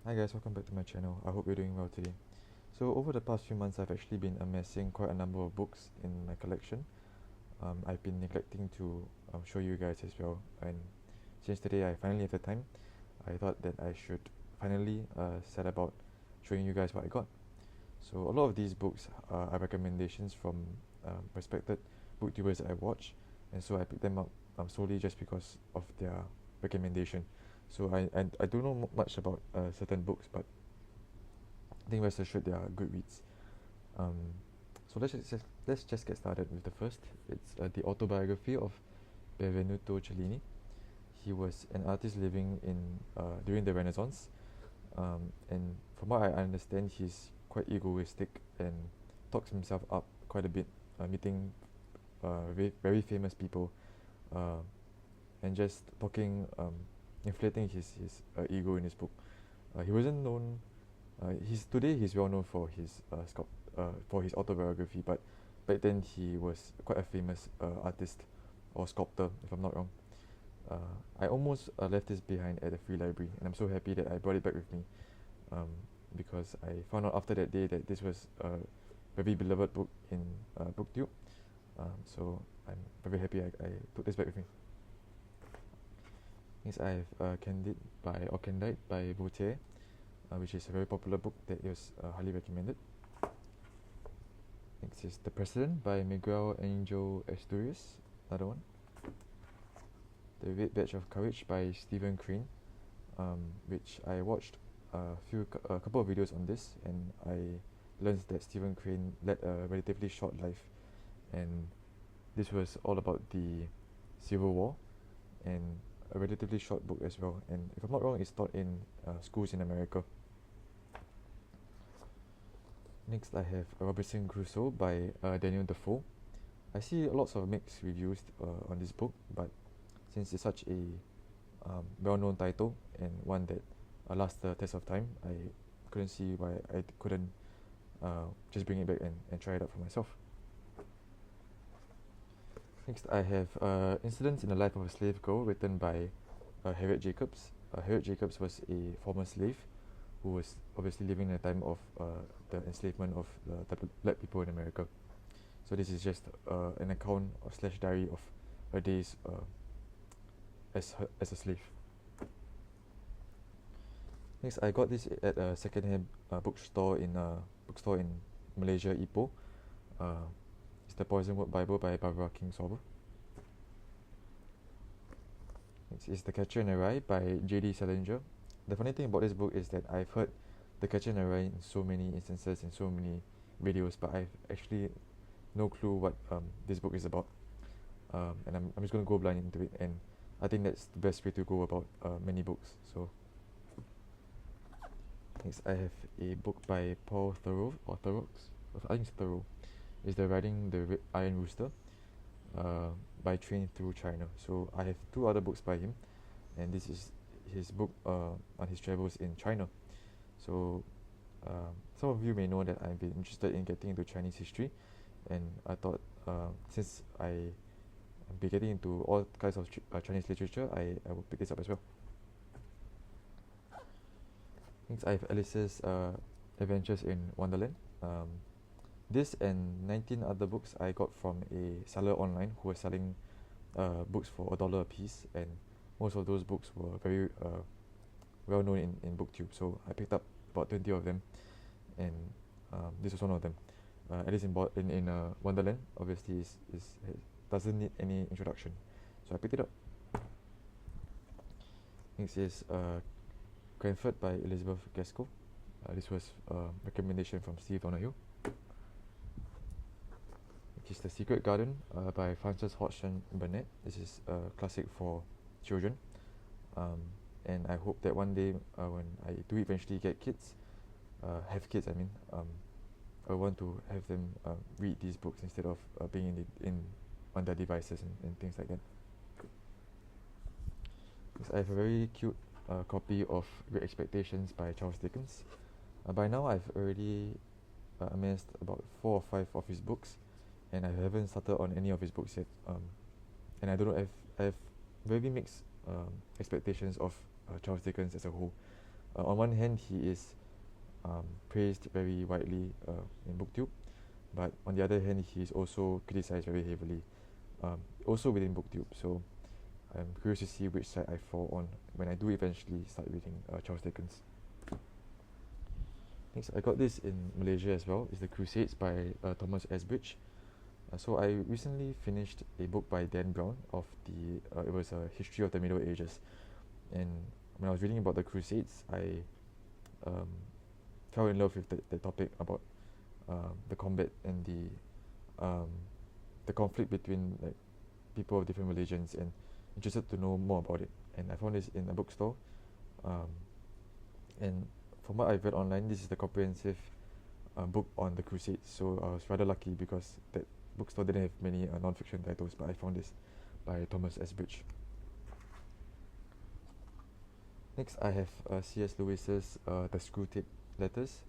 Hi guys, welcome back to my channel. I hope you're doing well today. So over the past few months, I've actually been amassing quite a number of books in my collection. I've been neglecting to show you guys as well, and since today I finally have the time, I thought that I should finally set about showing you guys what I got. So a lot of these books are recommendations from respected booktubers that I watch, and so I picked them up solely just because of their recommendation. So I don't know much about certain books, but I think rest assured they are good reads. Um, so let's just get started with the first. It's the autobiography of Benvenuto Cellini. He was an artist living in during the Renaissance, and from what I understand, he's quite egoistic and talks himself up quite a bit, meeting very famous people, uh, and just talking, inflating his ego in his book. He wasn't known. He's well known for his autobiography, but back then he was quite a famous artist or sculptor, if I'm not wrong. I almost left this behind at the free library, and I'm so happy that I brought it back with me, um, because I found out after that day that this was a very beloved book in BookTube. So I'm very happy I took this back with me. Next, I have Candide by Voltaire, which is a very popular book that is highly recommended. Next is The President by Miguel Angel Asturias, another one. The Red Badge of Courage by Stephen Crane, which I watched a couple of videos on this, and I learned that Stephen Crane led a relatively short life, and this was all about the Civil War, and a relatively short book as well. And if I'm not wrong, it's taught in schools in America. Next, I have Robinson Crusoe by Daniel Defoe. I see lots of mixed reviews on this book, but since it's such a well-known title and one that lasts the test of time, I couldn't see why I couldn't just bring it back and try it out for myself. Next, I have Incidents in the Life of a Slave Girl, written by Harriet Jacobs. Harriet Jacobs was a former slave who was obviously living in a time of the enslavement of the black people in America. So this is just an account or slash diary of her days as a slave. Next, I got this at a second-hand bookstore in Malaysia, Ipoh. It's the Poisonwood Bible by Barbara Kingsolver. Next is The Catcher in the Rye by J.D. Salinger. The funny thing about this book is that I've heard The Catcher in the Rye in so many instances, in so many videos, but I've actually no clue what this book is about. And I'm just going to go blind into it, and I think that's the best way to go about many books. So next, I have a book by Paul Thoreau, or Thoreau, I think it's Thoreau. It's the Riding the Iron Rooster by Train Through China. So I have two other books by him, and this is his book on his travels in China. So some of you may know that I've been interested in getting into Chinese history, and I thought since I be getting into all kinds of Chinese literature, I will pick this up as well. Next, I have Alice's Adventures in Wonderland. This and 19 other books I got from a seller online who was selling books for $1 a piece, and most of those books were very well known in BookTube. So I picked up about 20 of them, and this was one of them. Alice in Wonderland obviously doesn't need any introduction, so I picked it up. Next is Cranford by Elizabeth Gaskell. This was a recommendation from Steve Donahue. Which is The Secret Garden by Frances Hodgson Burnett. This is a classic for children, and I hope that one day when I do eventually get kids, have kids, I want to have them read these books instead of being on their devices and things like that. Next, I have a very cute copy of Great Expectations by Charles Dickens. By now, I've already amassed about 4 or 5 of his books, and I haven't started on any of his books yet. And I don't know if I have very mixed expectations of Charles Dickens as a whole. on one hand, he is praised very widely in BookTube, but on the other hand, he is also criticized very heavily, also within BookTube. So I'm curious to see which side I fall on when I do eventually start reading Charles Dickens. Next, I got this in Malaysia as well. It's The Crusades by Thomas Asbridge. So I recently finished a book by Dan Brown of it was a history of the Middle Ages, and when I was reading about the Crusades, I um, fell in love with the topic about the combat and the conflict between like people of different religions, and interested to know more about it. And I found this in a bookstore, and from what I've read online, this is the comprehensive book on the Crusades. So I was rather lucky because that bookstore didn't have many non-fiction titles, but I found this by Thomas Asbridge. Next, I have C.S. Lewis's The Screwtape Letters.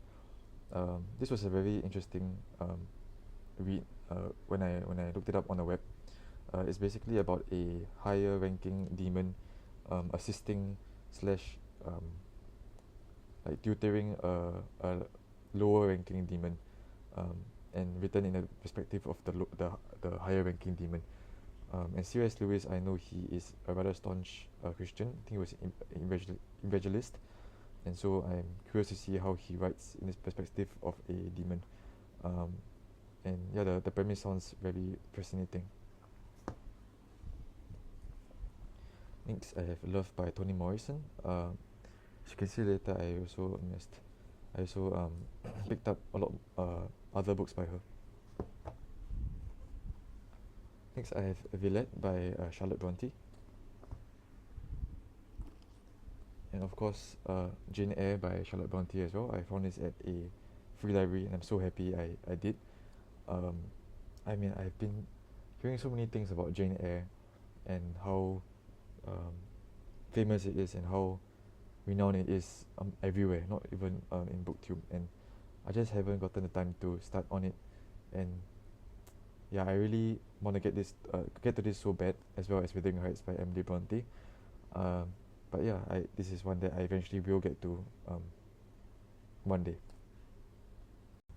This was a very interesting read when I looked it up on the web. It's basically about a higher ranking demon assisting slash like tutoring a lower ranking demon, and written in the perspective of the higher ranking demon. And C.S. Lewis, I know he is a rather staunch Christian. I think he was an evangelist, and so I'm curious to see how he writes in this perspective of a demon. And yeah, the premise sounds very fascinating. Next, I have Love by Toni Morrison. As you can see later, I also picked up a lot other books by her. Next, I have Villette by Charlotte Bronte. And of course, Jane Eyre by Charlotte Bronte as well. I found this at a free library, and I'm so happy I did. I mean, I've been hearing so many things about Jane Eyre and how famous it is and how renowned it is everywhere, not even in BookTube. And I just haven't gotten the time to start on it. And yeah, I really want to get to this so bad, as well as Wuthering Heights by Emily Bronte. But yeah, this is one that I eventually will get to one day.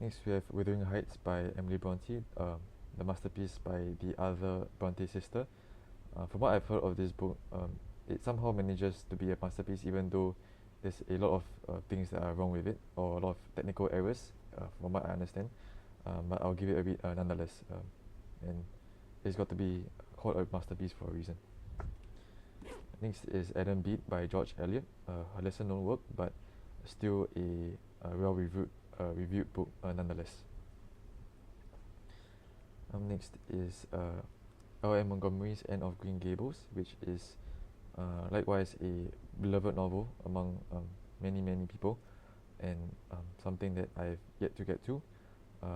Next, we have Wuthering Heights by Emily Bronte, the masterpiece by the other Bronte sister. From what I've heard of this book, it somehow manages to be a masterpiece, even though there's a lot of things that are wrong with it, or a lot of technical errors, from what I understand. But I'll give it a read nonetheless. And it's got to be called a masterpiece for a reason. Next is Adam Bede by George Eliot, a lesser known work, but still a well-reviewed book nonetheless. Next is L.M. Montgomery's Anne of Green Gables, which is likewise a beloved novel among many people, and something that I've yet to get to.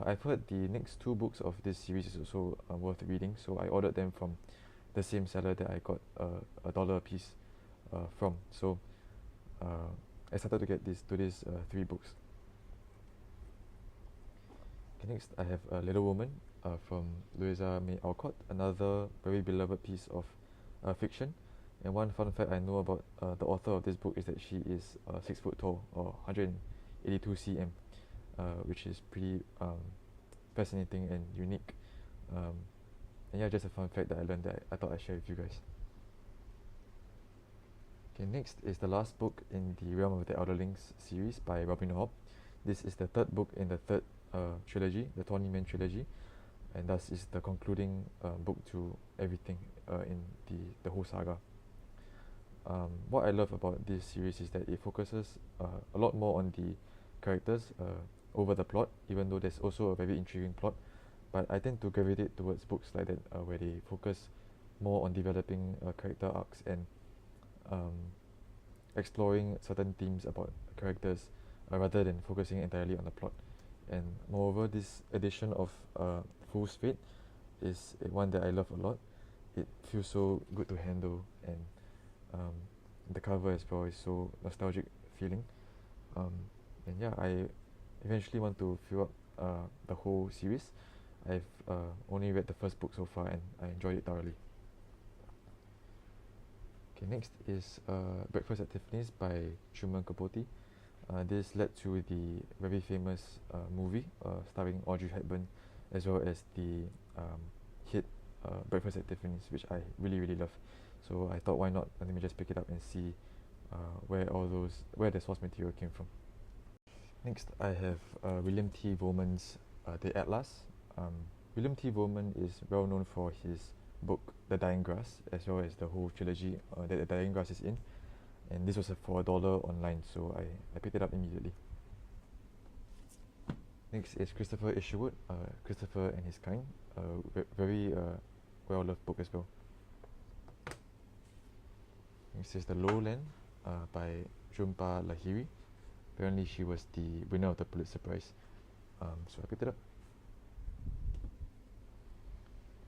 I've heard the next two books of this series is also worth reading, so I ordered them from the same seller that I got $1 a piece from. So I started to get these 3 books. Okay, next I have Little Woman from Louisa May Alcott, another very beloved piece of fiction. And one fun fact I know about the author of this book is that she is 6 foot tall, or 182 cm, which is pretty fascinating and unique. And yeah, just a fun fact that I learned that I thought I'd share with you guys. Okay, next is the last book in the Realm of the Elderlings series by Robin Hobb. This is the 3rd book in the 3rd trilogy, the Tawny Men trilogy, and thus is the concluding book to everything in the whole saga. What I love about this series is that it focuses a lot more on the characters over the plot, even though there's also a very intriguing plot. But I tend to gravitate towards books like that, where they focus more on developing character arcs and exploring certain themes about characters rather than focusing entirely on the plot. And moreover, this edition of Fool's Fate is one that I love a lot. It feels so good to handle, and the cover as well is so nostalgic feeling. And yeah, I eventually want to fill up the whole series. I've only read the first book so far, and I enjoyed it thoroughly. Okay, next is Breakfast at Tiffany's by Truman Capote. this led to the very famous movie starring Audrey Hepburn, as well as the hit Breakfast at Tiffany's, which I really love. So I thought, why not? Let me just pick it up and see where the source material came from. Next, I have William T. Vollmann's The Atlas. William T. Vollmann is well known for his book The Dying Grass, as well as the whole trilogy that The Dying Grass is in. And this was for $1 online, so I picked it up immediately. Next is Christopher Isherwood, Christopher and His Kind, very well-loved book as well. Next is The Lowland by Jhumpa Lahiri. Apparently she was the winner of the Pulitzer Prize, so I picked it up.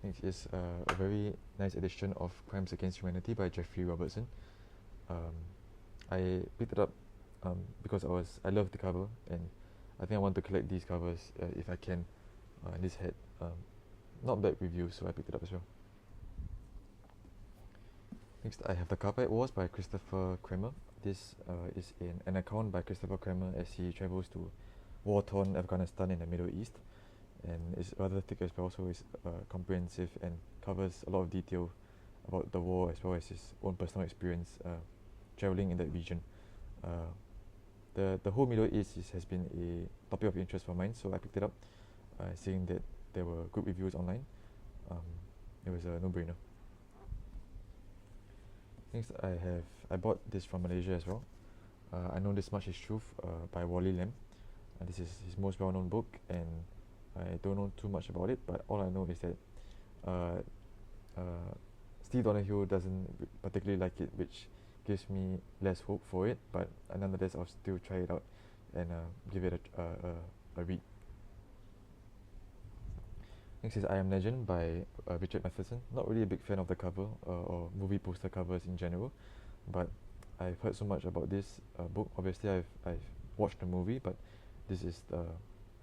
Next is a very nice edition of Crimes Against Humanity by Jeffrey Robertson. I picked it up because I love the cover, and I think I want to collect these covers if I can. This had not bad reviews, so I picked it up as well. Next, I have The Carpet Wars by Christopher Kremer. This is an account by Christopher Kremer as he travels to war-torn Afghanistan in the Middle East, and it's rather thick as well, so it's comprehensive and covers a lot of detail about the war as well as his own personal experience traveling in that region. The whole Middle East has been a topic of interest for mine, so I picked it up, seeing that there were good reviews online. It was a no-brainer. Next, I bought this from Malaysia as well. I Know This Much Is Truth by Wally Lam. This is his most well-known book, and I don't know too much about it, but all I know is that Steve Donahue doesn't particularly like it, which gives me less hope for it, but nonetheless I'll still try it out and give it a read. Next is I Am Legend by Richard Matheson. Not really a big fan of the cover or movie poster covers in general, but I've heard so much about this book. Obviously I've watched the movie, but this is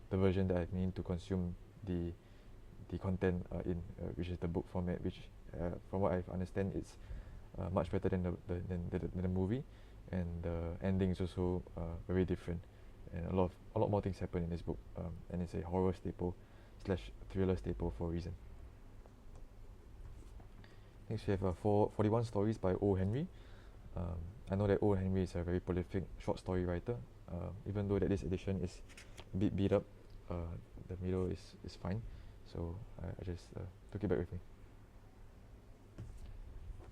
the version that I've mean to consume the content in, which is the book format, which from what I understand it's much better than the movie, and the ending is also very different, and a lot more things happen in this book, and it's a horror staple / thriller staple for a reason. Next we have 41 Stories by O. Henry. I know that O. Henry is a very prolific short story writer, even though that this edition is a bit beat up. The middle is fine, so I just took it back with me.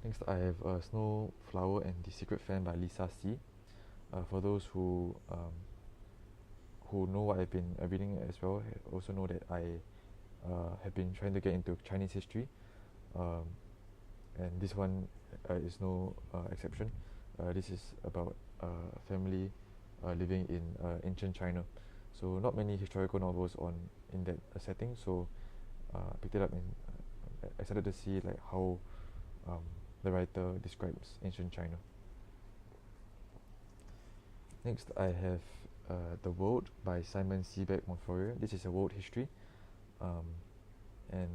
Next I have Snow Flower and the Secret Fan by Lisa C. For those who know what I've been reading as well, also know that I have been trying to get into Chinese history, and this one is no exception. This is about a family living in ancient China, so not many historical novels in that setting, so I picked it up and I started to see like how the writer describes ancient China. Next I have The World by Simon Sebag Monfourier. This is a world history, and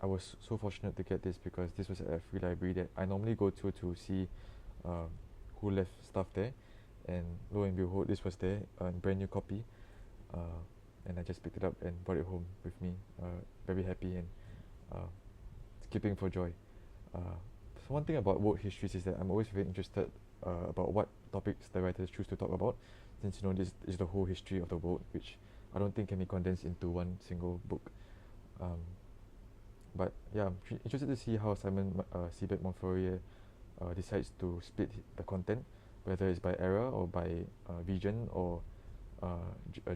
I was so fortunate to get this because this was a free library that I normally go to see who left stuff there, and lo and behold this was there, a brand new copy, and I just picked it up and brought it home with me, very happy and skipping for joy. So one thing about world histories is that I'm always very interested about what topics the writers choose to talk about, since this is the whole history of the world, which I don't think can be condensed into one single book. But yeah, I'm interested to see how Simon Sebag Monfourier decides to split the content, whether it's by era or by region or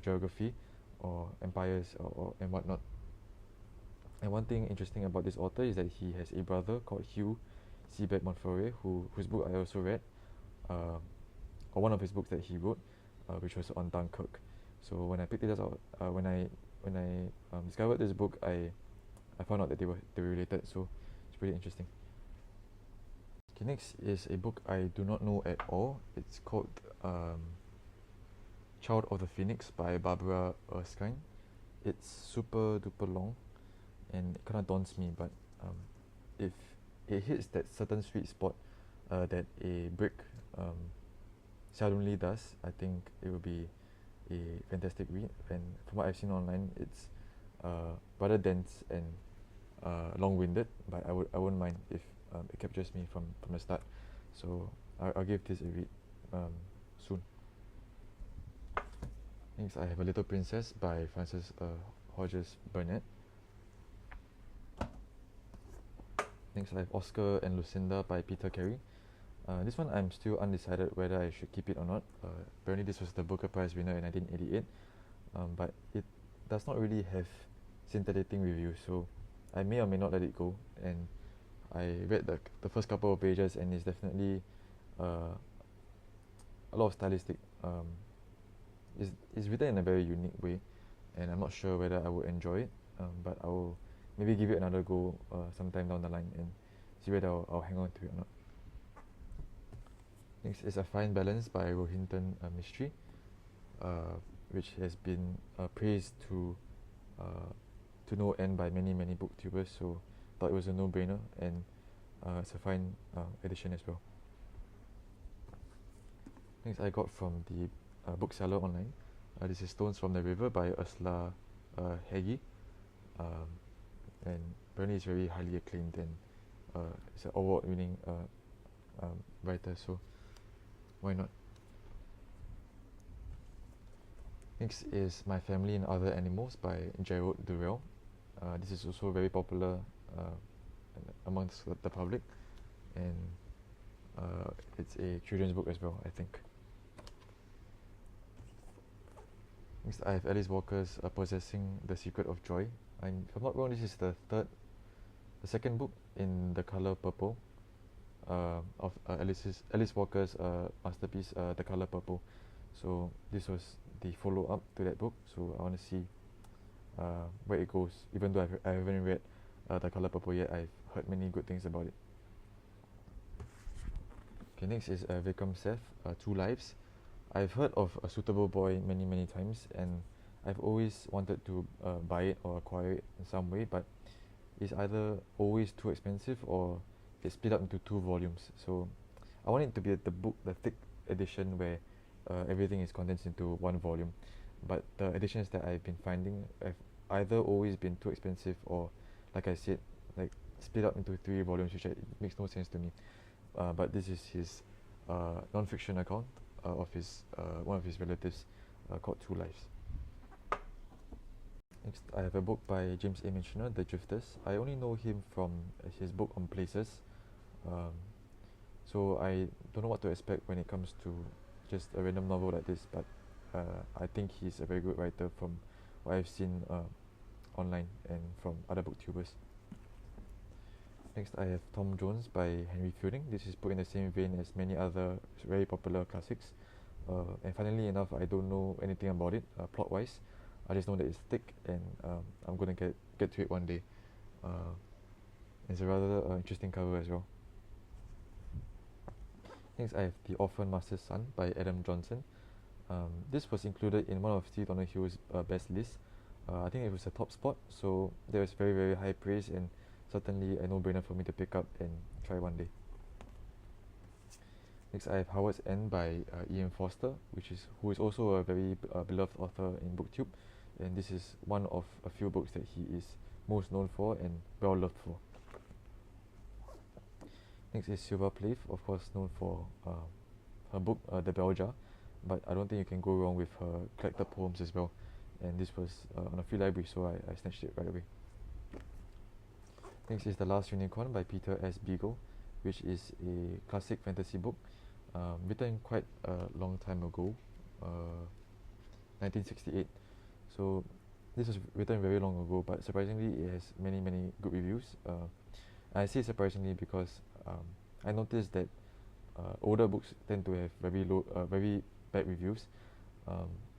geography or empires and whatnot. And one thing interesting about this author is that he has a brother called Hugh Sebag Monfourier, whose book I also read, or one of his books that he wrote, which was on Dunkirk. So when I picked it up, when I discovered this book, I found out that they were related. So it's pretty interesting. Okay, next is a book I do not know at all. It's called Child of the Phoenix by Barbara Erskine. It's super duper long, and it kind of daunts me, but if it hits that certain sweet spot that a brick seldomly does. I think it will be a fantastic read, and from what I've seen online, it's rather dense and long-winded, but I wouldn't mind if it captures me from the start. So I'll give this a read soon. Next, I have A Little Princess by Frances Hodges Burnett. Next, I have Oscar and Lucinda by Peter Carey. This one I'm still undecided whether I should keep it or not. Apparently this was the Booker Prize winner in 1988, but it does not really have scintillating reviews, so I may or may not let it go. And I read the first couple of pages, and it's definitely a lot of stylistic. It's written in a very unique way, and I'm not sure whether I would enjoy it, but I will maybe give it another go sometime down the line and see whether I'll hang on to it or not. Next is A Fine Balance by Rohinton Mistry, which has been praised to no end by many booktubers, so thought it was a no-brainer, and it's a fine edition as well. Next, I got from the bookseller online. This is Stones from the River by Ursula Heggie, and apparently it's very highly acclaimed, and it's an award-winning writer, so why not? Next is My Family and Other Animals by Gerald Durrell. This is also very popular amongst the public, and it's a children's book as well, I think. Next, I have Alice Walker's Possessing the Secret of Joy. And if I'm not wrong, this is the second book in The Color Purple of Alice Walker's masterpiece, The Color Purple. So this was the follow-up to that book. So I want to see where it goes. Even though I haven't read The Color Purple yet, I've heard many good things about it. Okay, next is Vikram Seth, Two Lives. I've heard of A Suitable Boy many times, and I've always wanted to buy it or acquire it in some way, but it's either always too expensive or it's split up into 2 volumes. So I want it to be the thick edition where everything is condensed into 1 volume. But the editions that I've been finding have either always been too expensive or, like I said, like split up into 3 volumes, which makes no sense to me. But this is his non-fiction account of his one of his relatives called Two Lives. Next, I have a book by James A. Michener, The Drifters. I only know him from his book on places, so I don't know what to expect when it comes to just a random novel like this, but I think he's a very good writer from what I've seen online and from other booktubers. Next, I have Tom Jones by Henry Fielding. This is put in the same vein as many other very popular classics. And funnily enough, I don't know anything about it plot-wise. I just know that it's thick, and I'm gonna get to it one day. It's a rather interesting cover as well. Next, I have The Orphan Master's Son by Adam Johnson. This was included in one of Steve Donahew's best lists. I think it was a top spot, so there was very high praise, and certainly a no-brainer for me to pick up and try one day. Next, I have Howard's End by Ian Foster, who is also a very beloved author in BookTube, and this is one of a few books that he is most known for and well loved for. Next is Sylva Plath, of course known for her book The Bell Jar, but I don't think you can go wrong with her collected poems as well, and this was on a free library, so I snatched it right away. Next is The Last Unicorn by Peter S. Beagle, which is a classic fantasy book written quite a long time ago, 1968. So this was written very long ago, but surprisingly it has many good reviews. I say surprisingly because I noticed that older books tend to have very bad reviews,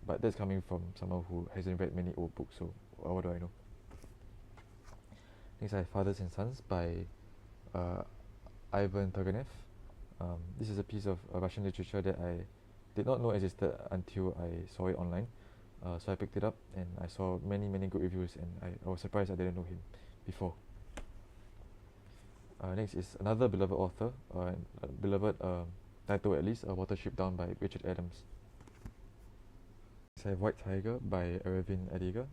but that's coming from someone who hasn't read many old books, so what do I know? Next, I have Fathers and Sons by Ivan Turgenev. This is a piece of Russian literature that I did not know existed until I saw it online. So I picked it up, and I saw many good reviews, and I was surprised I didn't know him before. Next is another beloved author, beloved title at least, Watership Down by Richard Adams. Next I have White Tiger by Aravind Adiga.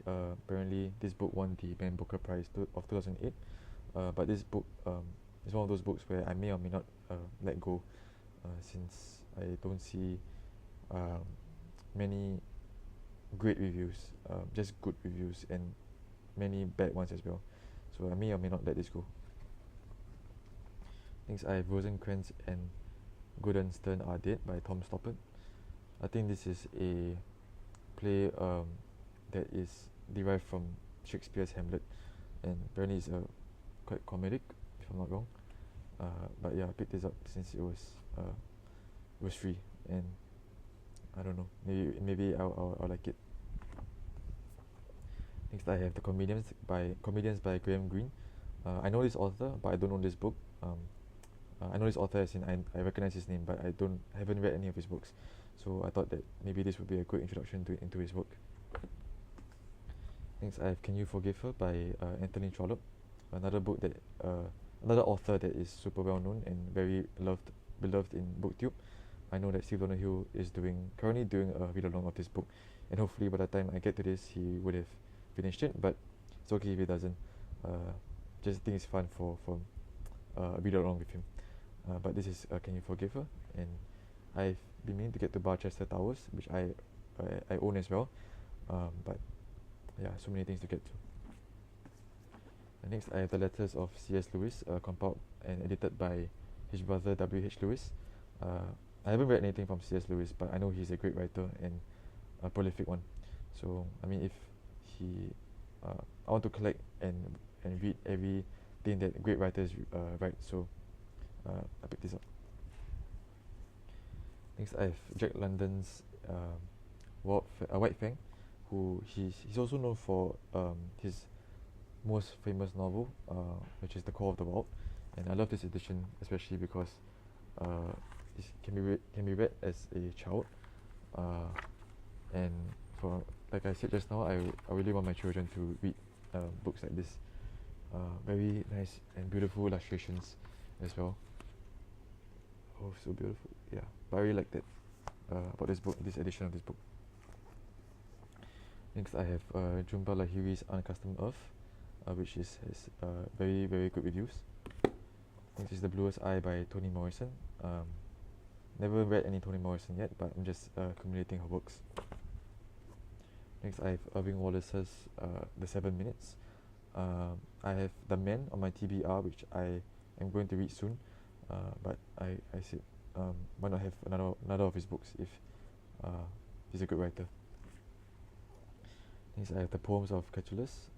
Apparently this book won the Man Booker Prize of 2008, but this book is one of those books where I may or may not let go, since I don't see many great reviews, just good reviews, and many bad ones as well. So I may or may not let this go. Next I have Rosencrantz and Guildenstern Are Dead by Tom Stoppard. I think this is a play that is derived from Shakespeare's Hamlet, and apparently it's quite comedic, if I'm not wrong. But yeah, I picked this up since it was free, and I don't know, maybe I'll like it. Next I have The Comedians by Graham Greene. I know this author, but I don't know this book. I know this author as in I recognize his name, but I haven't read any of his books. So I thought that maybe this would be a good introduction into his work. Next I have Can You Forgive Her by Anthony Trollope. Another book that another author that is super well known and very beloved in BookTube. I know that Steve Donoghue is currently doing a read along of this book, and hopefully by the time I get to this he would have finished it, but it's okay if he doesn't. Just think it's fun for read along with him. But this is Can You Forgive Her, and I've been meaning to get to Barchester Towers, which I own as well, but yeah, so many things to get to. And next I have The Letters of C.S. Lewis, compiled and edited by his brother W.H. Lewis. I haven't read anything from C.S. Lewis, but I know he's a great writer and a prolific one. So I mean, if I want to collect and read everything that great writers write, so I picked this up. Next I have Jack London's White Fang, who he's also known for his most famous novel, which is The Call of the Wild, and I love this edition especially because it can be read as a child, and for, like I said just now, I really want my children to read books like this. Very nice and beautiful illustrations as well. Oh, so beautiful. Yeah, but I really like that about this edition of this book. Next I have Jhumpa Lahiri's Unaccustomed Earth, which has very, very good reviews. Next is The Bluest Eye by Toni Morrison. Never read any Toni Morrison yet, but I'm just accumulating her works. Next I have Irving Wallace's The 7 Minutes. I have The Man on my TBR, which I am going to read soon, but I said why not have another of his books if he's a good writer. Next I have The Poems of Catullus.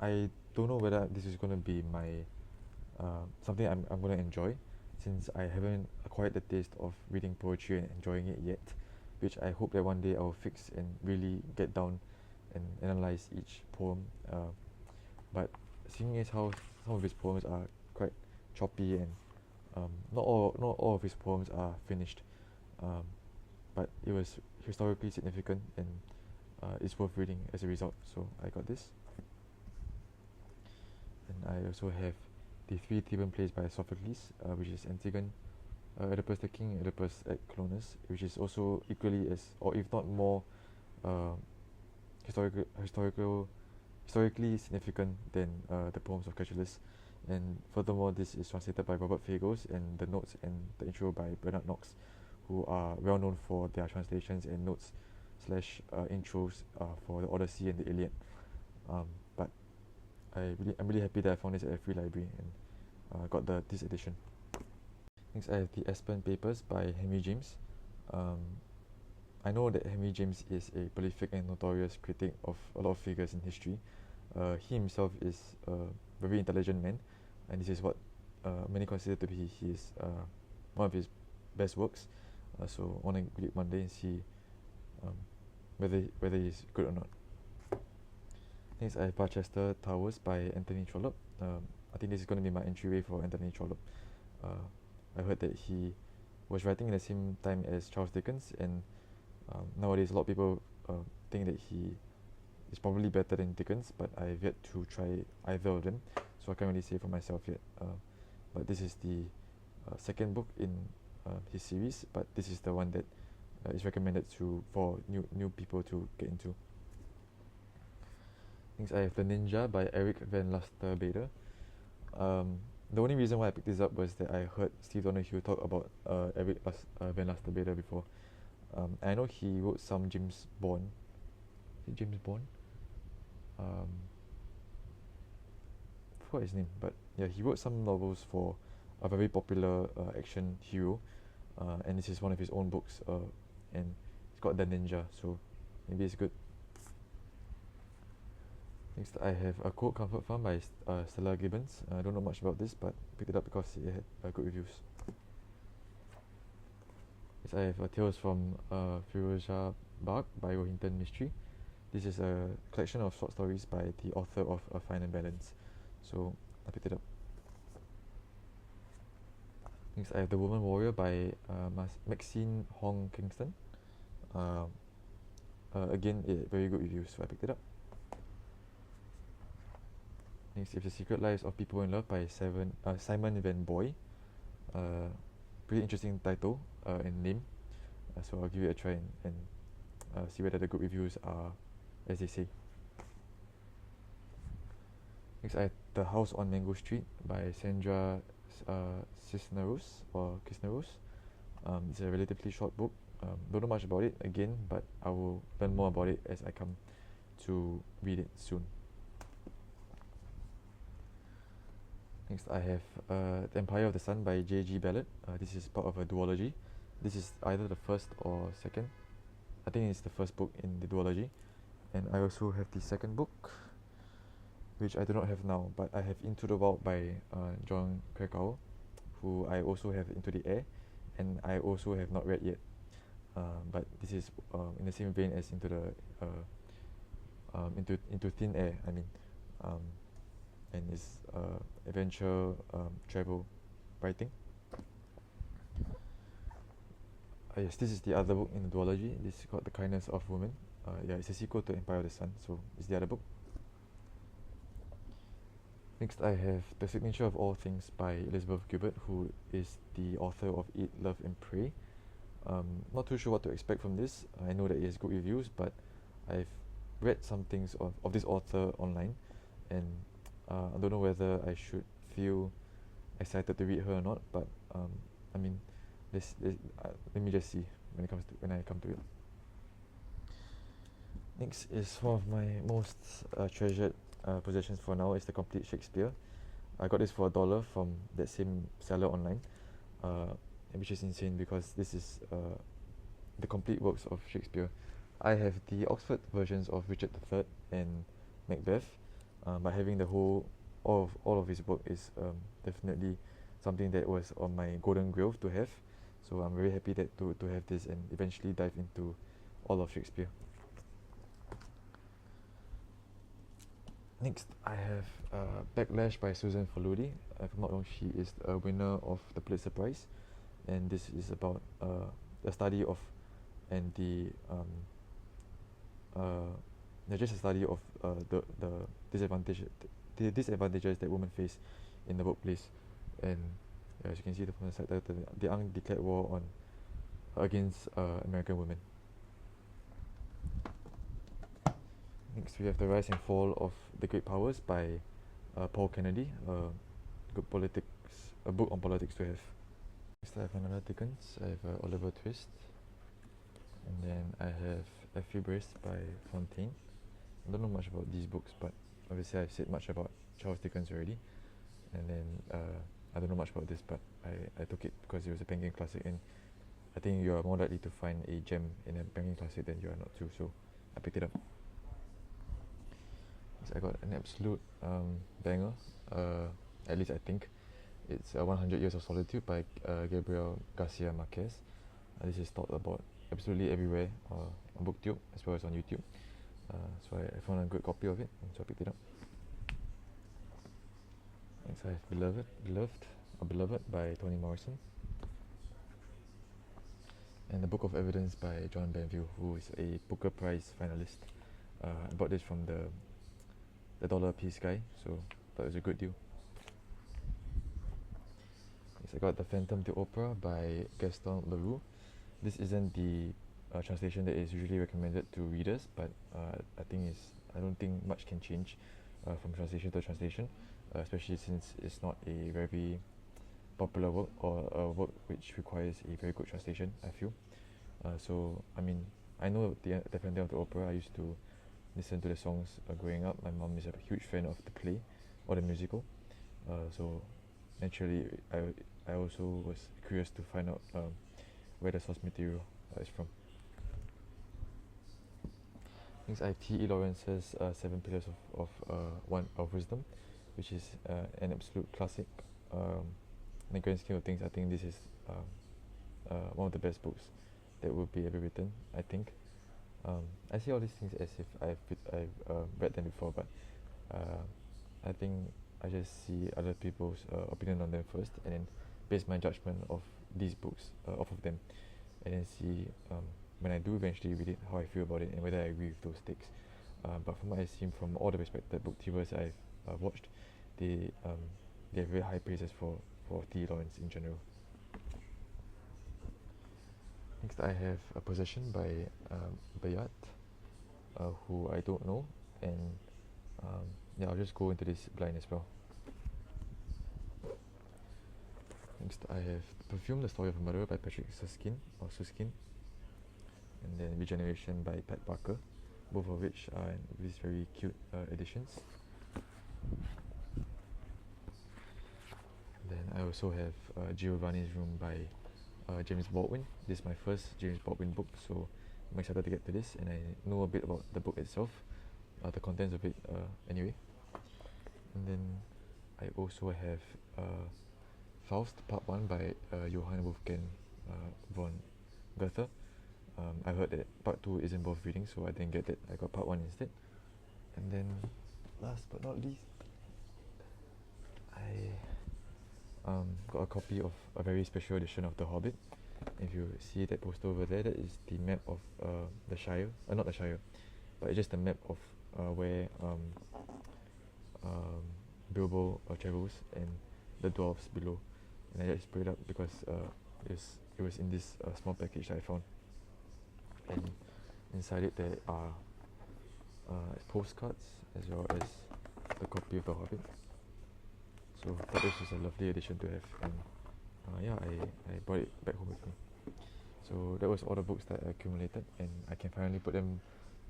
I don't know whether this is going to be my something I'm going to enjoy, since I haven't acquired the taste of reading poetry and enjoying it yet, which I hope that one day I'll fix and really get down and analyze each poem. But seeing as how some of his poems are quite choppy and not all of his poems are finished, but it was historically significant and it's worth reading as a result, so I got this. And I also have the 3 Theban plays by Sophocles, which is Antigone, Oedipus the King, Oedipus et Clonus, which is also equally as, or if not more, historically significant than the Poems of Catullus. And furthermore, this is translated by Robert Fagles, and the notes and the intro by Bernard Knox, who are well known for their translations and notes / intros for the Odyssey and the Iliad. But I'm really happy that I found this at a free library and got this edition. Next I have the Aspen Papers by Henry James. I know that Henry James is a prolific and notorious critic of a lot of figures in history. He himself is a very intelligent man, and this is what many consider to be one of his best works. So I want to read it one day and see whether he's good or not. Next I have Barchester Towers by Anthony Trollope. I think this is going to be my entryway for Anthony Trollope. I heard that he was writing in the same time as Charles Dickens, and nowadays a lot of people think that he is probably better than Dickens, but I've yet to try either of them, so I can't really say for myself yet. But this is the second book in his series, but this is the one that is recommended for new people to get into. Next, I have The Ninja by Eric Van Luster Bader. The only reason why I picked this up was that I heard Steve Donahue talk about Eric Van Luster Bader before. I know he wrote some James Bond. Is it James Bond? Forgot his name, but yeah, he wrote some novels for a very popular action hero, and this is one of his own books, and it's called The Ninja, so maybe it's good. Next, I have A Cold Comfort Farm by Stella Gibbons. I don't know much about this, but picked it up because it had good reviews. Next, I have Tales from Firouzja Bagh by Rohinton Mistry. This is a collection of short stories by the author of A Fine and Balance, so I picked it up. Next, I have The Woman Warrior by Maxine Hong Kingston. Again, very good reviews, so I picked it up. Next is The Secret Lives of People in Love by Simon Van Boy. Pretty interesting title and name, so I'll give it a try and see whether the good reviews are as they say. Next, I have The House on Mango Street by Sandra Cisneros. It's a relatively short book. Don't know much about it again, but I will learn more about it as I come to read it soon. Next, I have The Empire of the Sun by J.G. Ballard. This is part of a duology. This is either the first or second. I think it's the first book in the duology. And I also have the second book, which I do not have now, but I have Into the Wild by Jon Krakauer, who I also have Into the Air, and I also have not read yet. But this is in the same vein as Into Thin Air. I mean, and it's adventure travel writing. Yes, this is the other book in the duology. This is called The Kindness of Women. Yeah, it's a sequel to Empire of the Sun, so it's the other book. Next, I have The Signature of All Things by Elizabeth Gilbert, who is the author of Eat, Love and Pray. Not too sure what to expect from this. I know that it has good reviews, but I've read some things of this author online, and I don't know whether I should feel excited to read her or not, but I mean, let me just see when I come to it. Next is one of my most treasured possessions for now. Is The Complete Shakespeare. I got this for $1 from that same seller online, which is insane because this is the complete works of Shakespeare. I have the Oxford versions of Richard III and Macbeth, but having all of his work is definitely something that was on my golden grail to have. So I'm very happy that to have this and eventually dive into all of Shakespeare. Next, I have Backlash by Susan Faludi. If I'm not wrong, she is a winner of the Pulitzer Prize, and this is about the study of and just a study of the disadvantages that women face in the workplace. And as you can see from the subtitle, the undeclared war against American women. Next, we have The Rise and Fall of the Great Powers by Paul Kennedy. A book on politics to have. Next, I have another Dickens. I have Oliver Twist, and then I have Effie Briest by Fontaine. I don't know much about these books, but obviously I've said much about Charles Dickens already. And then I don't know much about this, but I took it because it was a Penguin classic, and I think you are more likely to find a gem in a Penguin classic than you are not to, so I picked it up. So I got an absolute banger, at least I think. It's 100 Years of Solitude by Gabriel Garcia Marquez. This is taught about absolutely everywhere on BookTube as well as on YouTube. So I found a good copy of it, and so I picked it up. Next, I have Beloved by Toni Morrison, and The Book of Evidence by John Banville, who is a Booker Prize finalist. I bought this from the $1 piece guy, so thought it was a good deal. I got The Phantom of the Opera by Gaston Leroux. This isn't the translation that is usually recommended to readers, but I don't think much can change from translation to translation, especially since it's not a very popular work or a work which requires a very good translation, I feel. So I mean, I know the Phantom of the Opera. I used to listen to the songs growing up. My mom is a huge fan of the play or the musical. So naturally, I also was curious to find out where the source material is from. Next, I have T.E. Lawrence's Seven Pillars of Wisdom, which is an absolute classic. In the grand scheme of things, I think this is one of the best books that will be ever written, I think. I say all these things as if I've read them before, but I think I just see other people's opinion on them first, and then base my judgment of these books off of them, and then see when I do eventually read it how I feel about it and whether I agree with those takes. But from what I've seen from all the respected booktubers I've watched, they have very high praises for T. Lawrence in general. Next, I have A Possession by Bayat, who I don't know, and yeah, I'll just go into this blind as well. Next, I have Perfume: The Story of a Murderer by Patrick Susskind, and then Regeneration by Pat Barker, both of which are in these very cute editions. Then I also have Giovanni's Room by James Baldwin. This is my first James Baldwin book, so I'm excited to get to this, and I know a bit about the book itself, the contents of it anyway. And then I also have Faust Part 1 by Johann Wolfgang von Goethe. I heard that Part 2 isn't worth reading, so I didn't get that. I got Part 1 instead. And then last but not least, I got a copy of a very special edition of The Hobbit. If you see that poster over there, that is the map of the Shire. Not the Shire, but it's just a map of where Bilbo travels and the dwarves below. And I just put it up because it was in this small package that I found. And inside it there are postcards as well as the copy of The Hobbit. So I thought this was a lovely addition to have, and yeah, I brought it back home with me. So that was all the books that I accumulated, and I can finally put them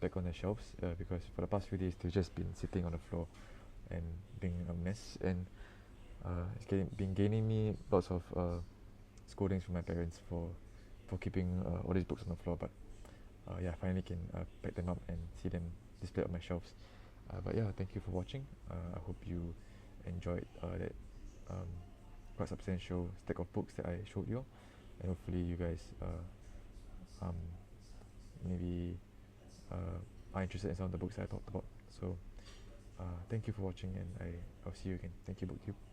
back on the shelves because for the past few days they've just been sitting on the floor and being a mess, and it's been gaining me lots of scoldings from my parents for keeping all these books on the floor. But yeah, I finally can pack them up and see them displayed on my shelves. But yeah, thank you for watching. I hope you enjoyed that quite substantial stack of books that I showed you, and hopefully you guys maybe are interested in some of the books that I talked about. So thank you for watching, and I'll see you again. Thank you, BookTube.